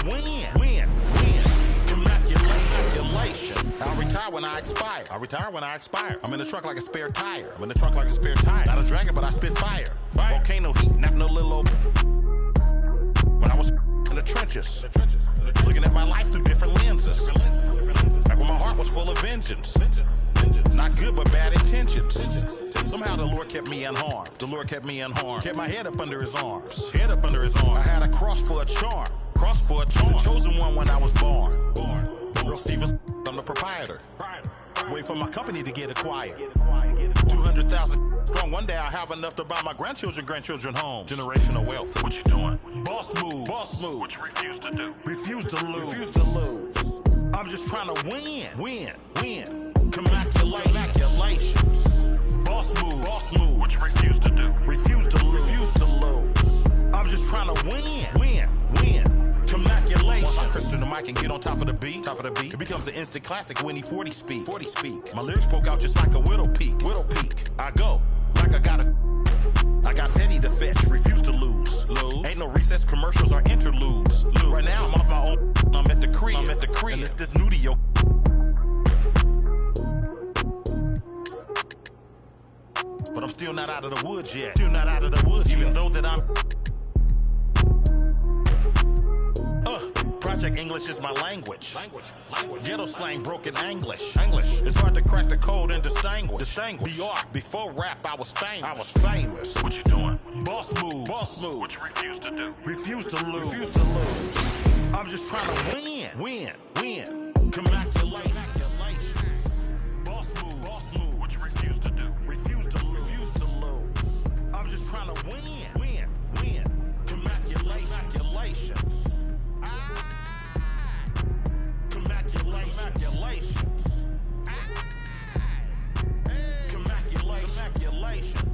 win. Congratulations. I'll retire when I expire. I'm in the truck like a spare tire. Not a dragon, but I spit fire. Volcano heat, not no little old. When I was in the trenches, looking at my life through different lenses. Like when my heart was full of vengeance. Not good, but bad intentions. Somehow the Lord kept me unharmed. Kept my head up under his arms. I had a cross for a charm. The chosen one when I was born. Earl Stevens, I'm the proprietor. Wait for my company to get acquired. 200,000 strong. One day I'll have enough to buy my grandchildren homes. Generational wealth. What you doing? Boss move. What you refuse to do? Refuse to lose. I'm just trying to win. Congratulations. Boss move. What you refuse to do? Refuse to lose. I'm just trying to win. Congratulations. Once I Christian the mic and get on top of the beat, it becomes an instant classic when he 40 speak. My lyrics poke out just like a widow peak. I go like I got petty to fetch, refuse to lose. Ain't no recess commercials or interludes. Right now I'm off my own. I'm at the crib. And it's this new to your. But I'm still not out of the woods yet. Even though that I'm. Project English is my language. Ghetto slang, broken English. It's hard to crack the code and distinguish. The art, before rap, I was famous. What you doing? Boss move. What you refuse to do? Refuse to lose. I'm just trying to win. Congratulations. Boss move. What you refuse to do? Refuse to lose. I'm just trying to win. Congratulations. Congratulations.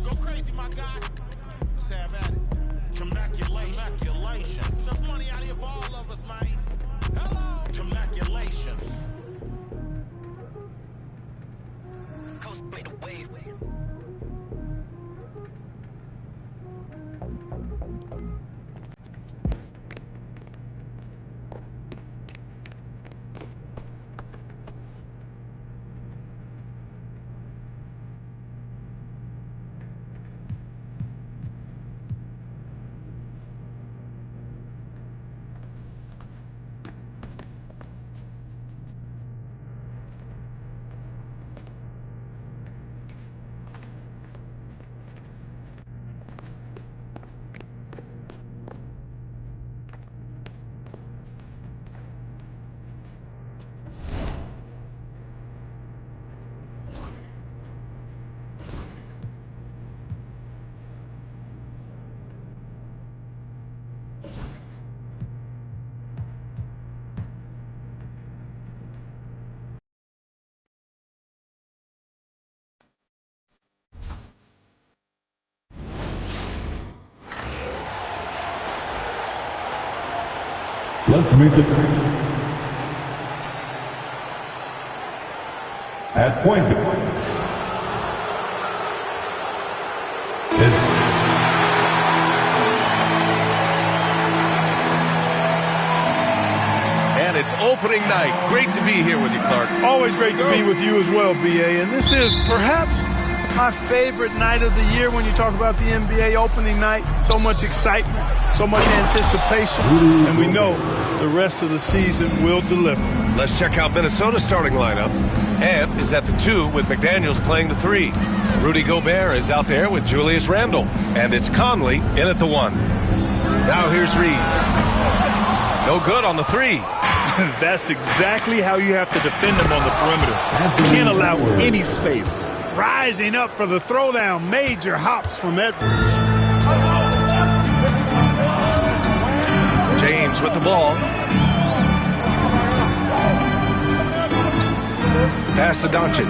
Go crazy, my guy. Let's have at it. Congratulations. Enough money out here for all of us, man. Hello. Congratulations. Coast by the wave. Let's meet the at point and it's opening night. Great to be here with you, Clark. Always great to be with you as well, BA. And this is perhaps my favorite night of the year when you talk about the NBA opening night. So much excitement, so much anticipation, and we know the rest of the season will deliver. Let's check out Minnesota's starting lineup. Ant is at the 2 with McDaniels playing the 3. Rudy Gobert is out there with Julius Randle. And it's Conley in at the 1. Now here's Reeves. No good on the 3. That's exactly how you have to defend them on the perimeter. You can't allow any space. Rising up for the throwdown, major hops from Edwards. James with the ball. Pass to Doncic.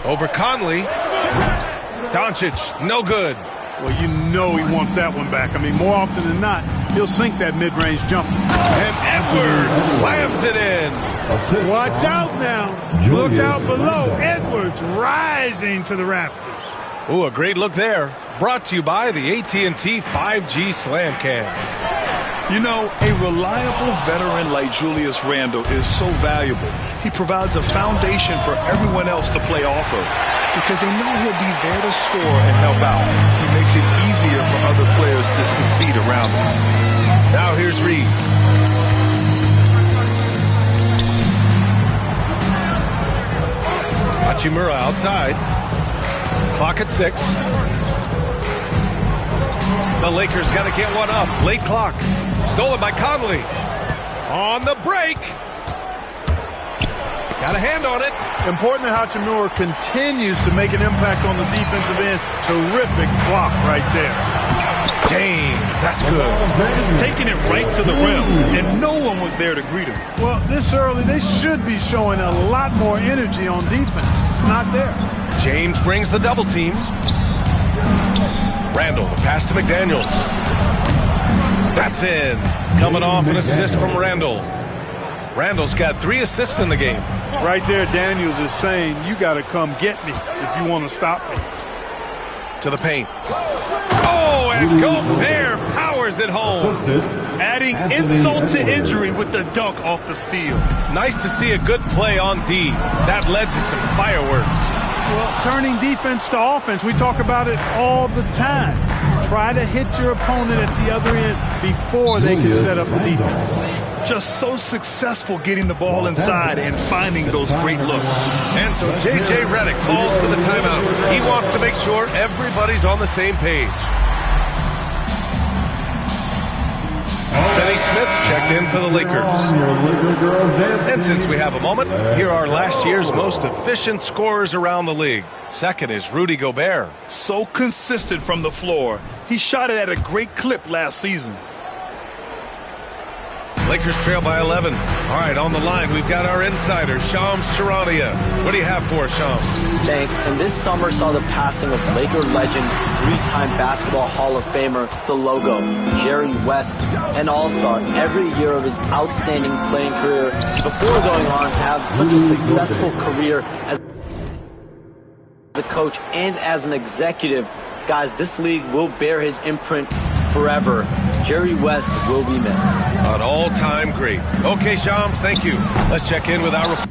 Over Conley. Doncic, no good. Well, you know he wants that one back. I mean, more often than not, he'll sink that mid-range jumper. And Edwards slams it in. Watch out now. Look out below. Edwards rising to the rafters. Ooh, a great look there. Brought to you by the AT&T 5G Slam Cam. You know, a reliable veteran like Julius Randle is so valuable. He provides a foundation for everyone else to play off of because they know he'll be there to score and help out. He makes it easier for other players to succeed around him. Now here's Reeves. Hachimura outside. Clock at 6. The Lakers got to get one up. Late clock. Stolen by Conley. On the break. Got a hand on it. Important that Hachimura continues to make an impact on the defensive end. Terrific block right there. James, that's good. Just taking it right to the rim, and no one was there to greet him. Well, this early, they should be showing a lot more energy on defense. It's not there. James brings the double team. Randle, the pass to McDaniels. That's in. Coming off an assist from Randle. Randle's got 3 assists in the game. Right there, Daniels is saying, you got to come get me if you want to stop me. To the paint. Oh, and Gobert powers it home. Adding insult to injury with the dunk off the steal. Nice to see a good play on D. That led to some fireworks. Well, turning defense to offense, we talk about it all the time. Try to hit your opponent at the other end before they can set up the defense. Just so successful getting the ball inside and finding those great looks. And so J.J. Redick calls for the timeout. He wants to make sure everybody's on the same page. Denny Smith's checked in for the Lakers. And since we have a moment, here are last year's most efficient scorers around the league. Second is Rudy Gobert. So consistent from the floor. He shot it at a great clip last season. Lakers trail by 11. All right, on the line, we've got our insider, Shams Charania. What do you have for us, Shams? Thanks. And this summer saw the passing of Laker legend, 3-time Basketball Hall of Famer, the logo, Jerry West, an all-star every year of his outstanding playing career before going on to have such a successful career as a coach and as an executive. Guys, this league will bear his imprint forever. Jerry West will be missed. An all-time great. Okay, Shams, thank you. Let's check in with our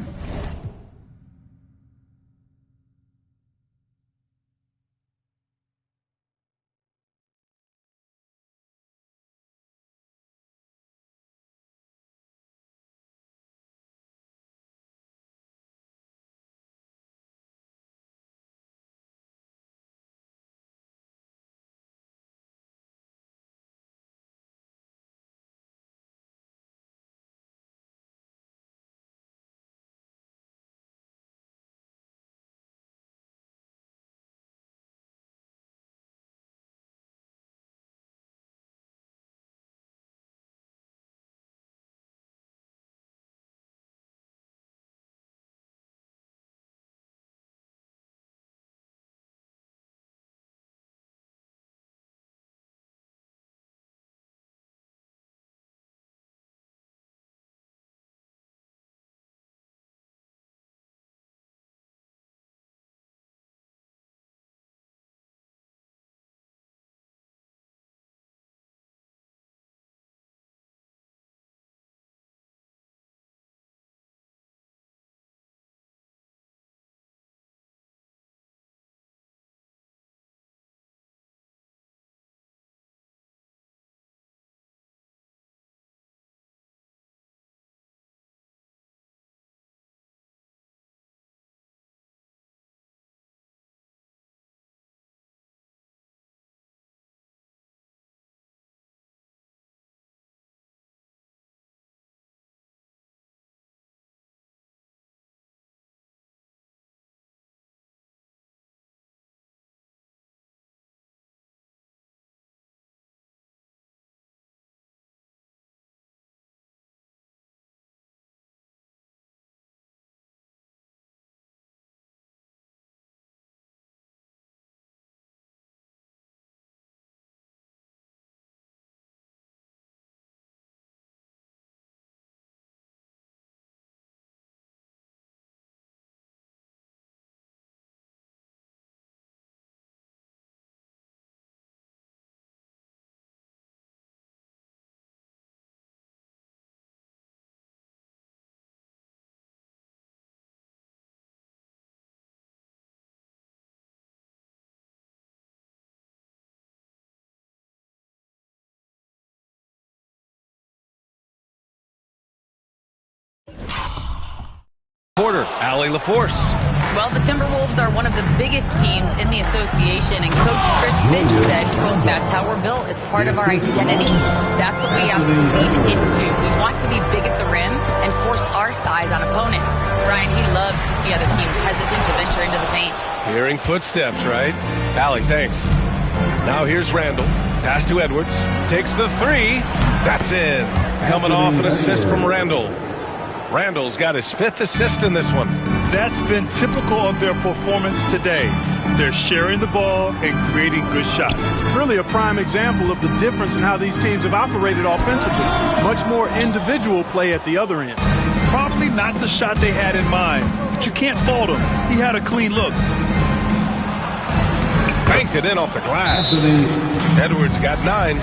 Allie LaForce. Well, the Timberwolves are one of the biggest teams in the association, and Coach Chris Finch said, quote, "That's how we're built. It's part of our identity. That's what we have to lean into. We want to be big at the rim and force our size on opponents." Brian, he loves to see other teams hesitant to venture into the paint. Hearing footsteps, right? Allie, thanks. Now here's Randall. Pass to Edwards. Takes the three. That's in. Coming off an assist from Randall. Randall's got his 5th assist in this one. That's been typical of their performance today. They're sharing the ball and creating good shots. Really a prime example of the difference in how these teams have operated offensively. Much more individual play at the other end. Probably not the shot they had in mind, but you can't fault him. He had a clean look. Banked it in off the glass. Edwards got 9.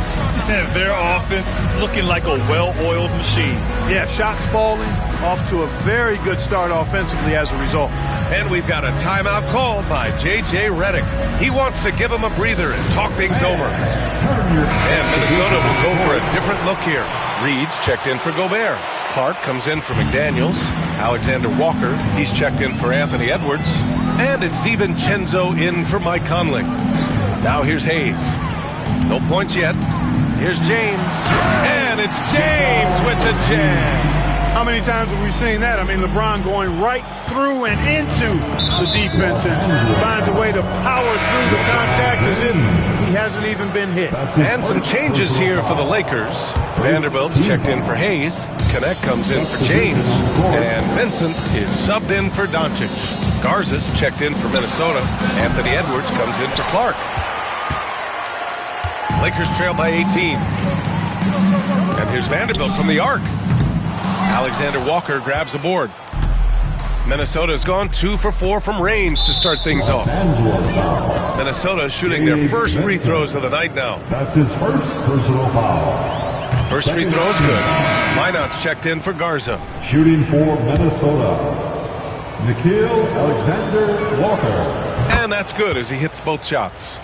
And their offense looking like a well-oiled machine. Yeah, shots falling, off to a very good start offensively as a result. And we've got a timeout called by J.J. Redick. He wants to give him a breather and talk things over. And Minnesota will go for a different look here. Reed's checked in for Gobert. Clark comes in for McDaniels. Alexander Walker, he's checked in for Anthony Edwards. And it's DiVincenzo in for Mike Conley. Now here's Hayes. No points yet. Here's James. And it's James with the jam. How many times have we seen that? I mean, LeBron going right through and into the defense and finds a way to power through the contact as if he hasn't even been hit. And some changes here for the Lakers. Vanderbilt's checked in for Hayes. Connect comes in for James. And Vincent is subbed in for Doncic. Garza's checked in for Minnesota. Anthony Edwards comes in for Clark. Lakers trail by 18. And here's Vanderbilt from the arc. Alexander Walker grabs the board. Minnesota's gone 2 for 4 from range to start things off. Minnesota shooting their first free throws of the night now. That's his first personal foul. First free throw is good. Lineout's checked in for Garza. Shooting for Minnesota, Nickeil Alexander-Walker. And that's good as he hits both shots.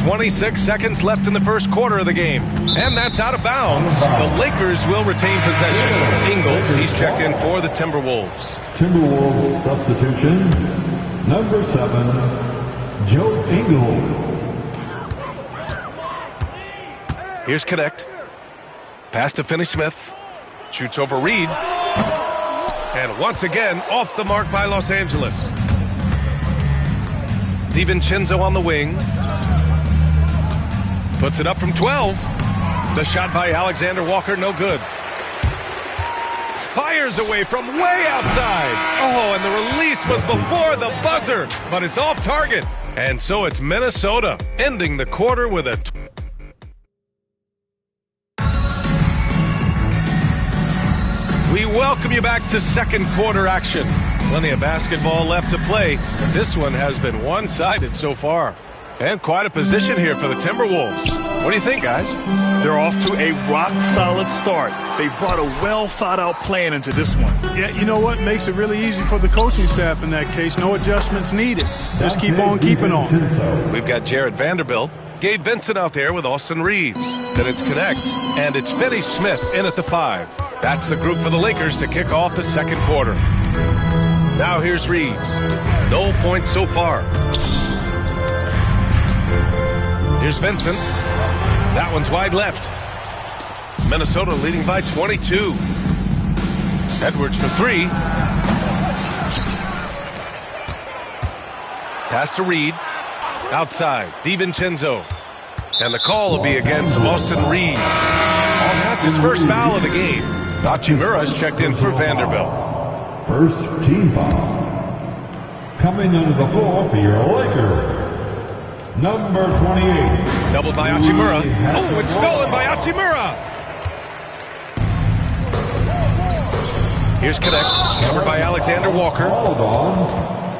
26 seconds left in the first quarter of the game. And that's out of bounds. The Lakers will retain possession. Ingles, he's checked in for the Timberwolves. Timberwolves substitution, number 7, Joe Ingles. Here's Connect. Pass to Finney-Smith. Shoots over Reed. And once again, off the mark by Los Angeles. DiVincenzo on the wing. Puts it up from 12. The shot by Alexander Walker, no good. Fires away from way outside. Oh, and the release was before the buzzer, but it's off target. And so it's Minnesota ending the quarter with a... We welcome you back to second quarter action. Plenty of basketball left to play, but this one has been one-sided so far. And quite a position here for the Timberwolves. What do you think, guys? They're off to a rock-solid start. They brought a well-thought-out plan into this one. Yeah, you know what? Makes it really easy for the coaching staff in that case. No adjustments needed. Just keep on keeping on. We've got Jared Vanderbilt, Gabe Vincent out there with Austin Reeves. Then it's Connect, and it's Finney-Smith in at the 5. That's the group for the Lakers to kick off the second quarter. Now here's Reeves. No points so far. Here's Vincent. That one's wide left. Minnesota leading by 22. Edwards for 3. Pass to Reed. Outside, DiVincenzo. And the call will be against Austin Reeves. That's his first foul of the game. Hachimura's checked in for Vanderbilt. First team foul. Coming onto the floor for your Lakers, number 28. Doubled by Hachimura. Oh, it's stolen by Hachimura. Here's Connect, covered by Alexander Walker.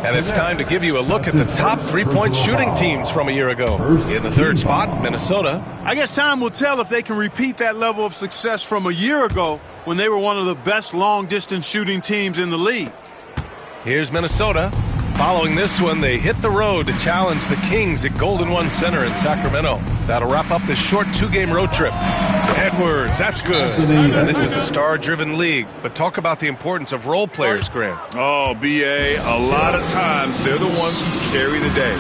And it's time to give you a look at the top three-point shooting teams from a year ago. In the third spot, Minnesota. I guess time will tell if they can repeat that level of success from a year ago when they were one of the best long-distance shooting teams in the league. Here's Minnesota. Following this one, they hit the road to challenge the Kings at Golden One Center in Sacramento. That'll wrap up this short 2-game road trip. Edwards, that's good. And this is a star-driven league, but talk about the importance of role players, Grant. Oh, B.A., a lot of times they're the ones who carry the day. You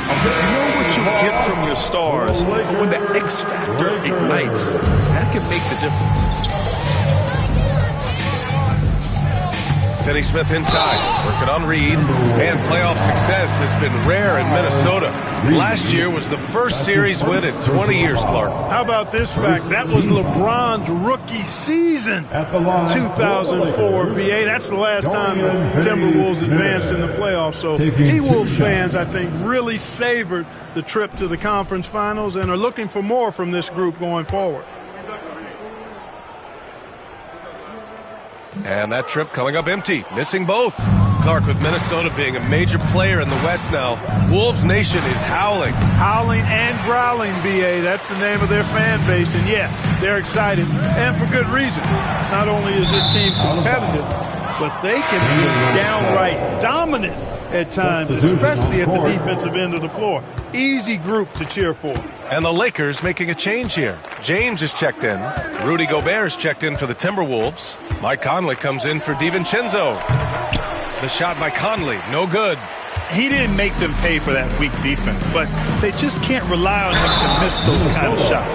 know what you get from your stars, but when the X factor ignites, that can make the difference. Finney Smith inside, working on Reed, and playoff success has been rare in Minnesota. Last year was the first series win in 20 years, Clark. How about this fact? That was LeBron's rookie season, 2004, BA. That's the last time the Timberwolves advanced in the playoffs. So T-Wolves fans, I think, really savored the trip to the conference finals and are looking for more from this group going forward. And that trip coming up empty, missing both. Clark, with Minnesota being a major player in the West now, Wolves Nation is howling. Howling and growling, BA. That's the name of their fan base. And, yeah, they're excited, and for good reason. Not only is this team competitive, but they can be downright dominant at times, especially at the defensive end of the floor. Easy group to cheer for. And the Lakers making a change here. James is checked in. Rudy Gobert is checked in for the Timberwolves. Mike Conley comes in for DiVincenzo. The shot by Conley, no good. He didn't make them pay for that weak defense, but they just can't rely on him to miss those kind of shots.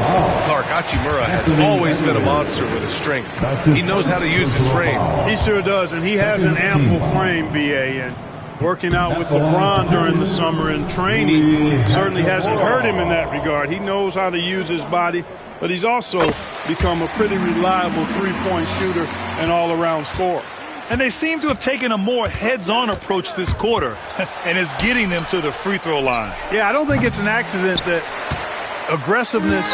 Clark, Hachimura has always been a monster with his strength. He knows how to use his frame. He sure does, and he has an ample frame, BA, and working out with LeBron during the summer and training certainly hasn't hurt him in that regard. He knows how to use his body, but he's also become a pretty reliable three-point shooter and all-around scorer. And they seem to have taken a more heads-on approach this quarter, and it's getting them to the free throw line. Yeah, I don't think it's an accident that aggressiveness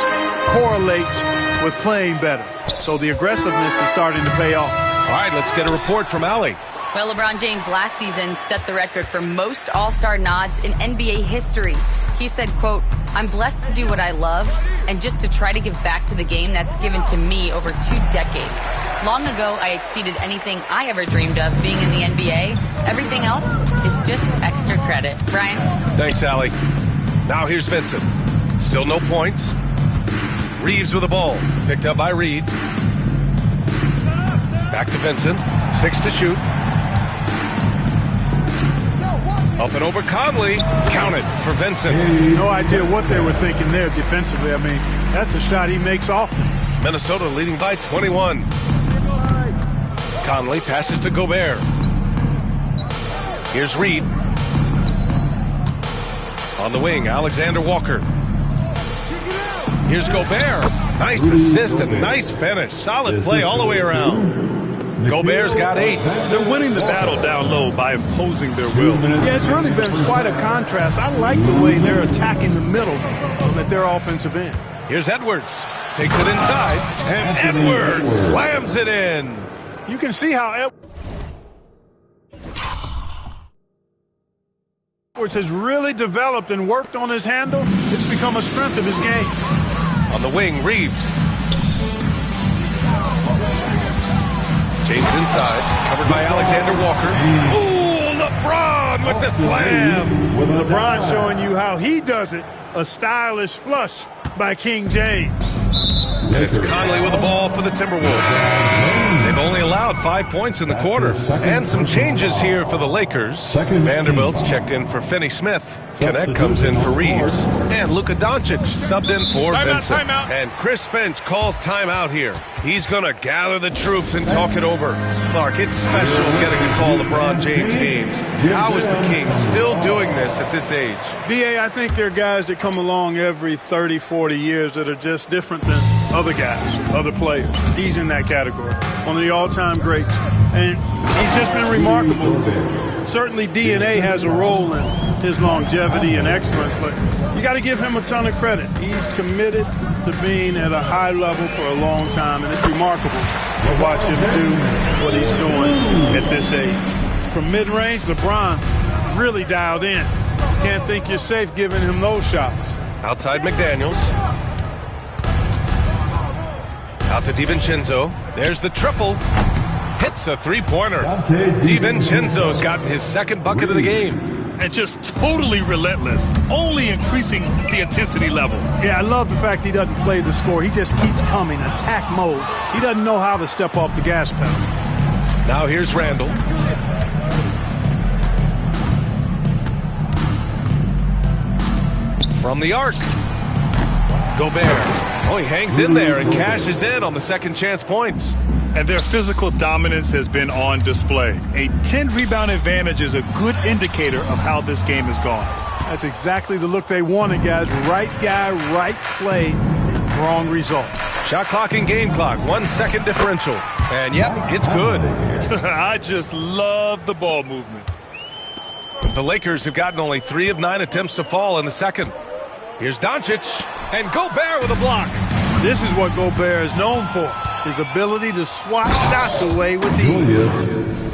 correlates with playing better. So the aggressiveness is starting to pay off. All right, let's get a report from Allie. Well, LeBron James last season set the record for most All-Star nods in NBA history. He said, quote, "I'm blessed to do what I love and just to try to give back to the game that's given to me over 2 decades. Long ago, I exceeded anything I ever dreamed of being in the NBA. Everything else is just extra credit." Brian? Thanks, Allie. Now here's Vincent. Still no points. Reeves with the ball. Picked up by Reed. Back to Vincent. 6 to shoot. Up and over Conley. Counted for Vincent. No idea what they were thinking there defensively. I mean, that's a shot he makes often. Minnesota leading by 21. Conley passes to Gobert. Here's Reed. On the wing, Alexander Walker. Here's Gobert. Nice assist and nice finish. Solid play all the way around. Gobert's got 8. They're winning the battle down low by imposing their will. Yeah, it's really been quite a contrast. I like the way they're attacking the middle at their offensive end. Here's Edwards. Takes it inside, and Edwards slams it in. You can see how Edwards has really developed and worked on his handle. It's become a strength of his game. On the wing, Reeves. James inside, covered by Alexander Walker. Ooh, LeBron with the slam. LeBron showing you how he does it. A stylish flush by King James. And it's Conley with the ball for the Timberwolves. They've only allowed 5 points in the quarter. And some changes here for the Lakers. Vanderbilt's checked in for Finney Smith. Connect comes in for Reeves. And Luka Doncic subbed in for Vincent. And Chris Finch calls timeout here. He's going to gather the troops and talk it over. Clark, it's special getting to call LeBron James games. How is the King still doing this at this age? BA, I think there are guys that come along every 30, 40 years that are just different than other guys, other players. He's in that category. One of the all-time greats. And he's just been remarkable. Certainly DNA has a role in his longevity and excellence, but you got to give him a ton of credit. He's committed to being at a high level for a long time, and it's remarkable to watch him do what he's doing at this age. From mid-range, LeBron really dialed in. Can't think you're safe giving him those shots. Outside McDaniels. Out to DiVincenzo. There's the triple. Hits a three-pointer. DiVincenzo's gotten his second bucket of the game. and just totally relentless, only increasing the intensity level. Yeah, I love the fact he doesn't play the score. He just keeps coming, attack mode. He doesn't know how to step off the gas pedal. Now here's Randall. From the arc. Gobert. Oh, he hangs in there and cashes in on the second chance points. And their physical dominance has been on display. A 10-rebound advantage is a good indicator of how this game has gone. That's exactly the look they wanted, guys. Right guy, right play, wrong result. Shot clock and game clock, 1 second differential. And yep, it's good. I just love the ball movement. The Lakers have gotten only 3 of 9 attempts to fall in the second. Here's Doncic, and Gobert with a block. This is what Gobert is known for, his ability to swat shots away with ease.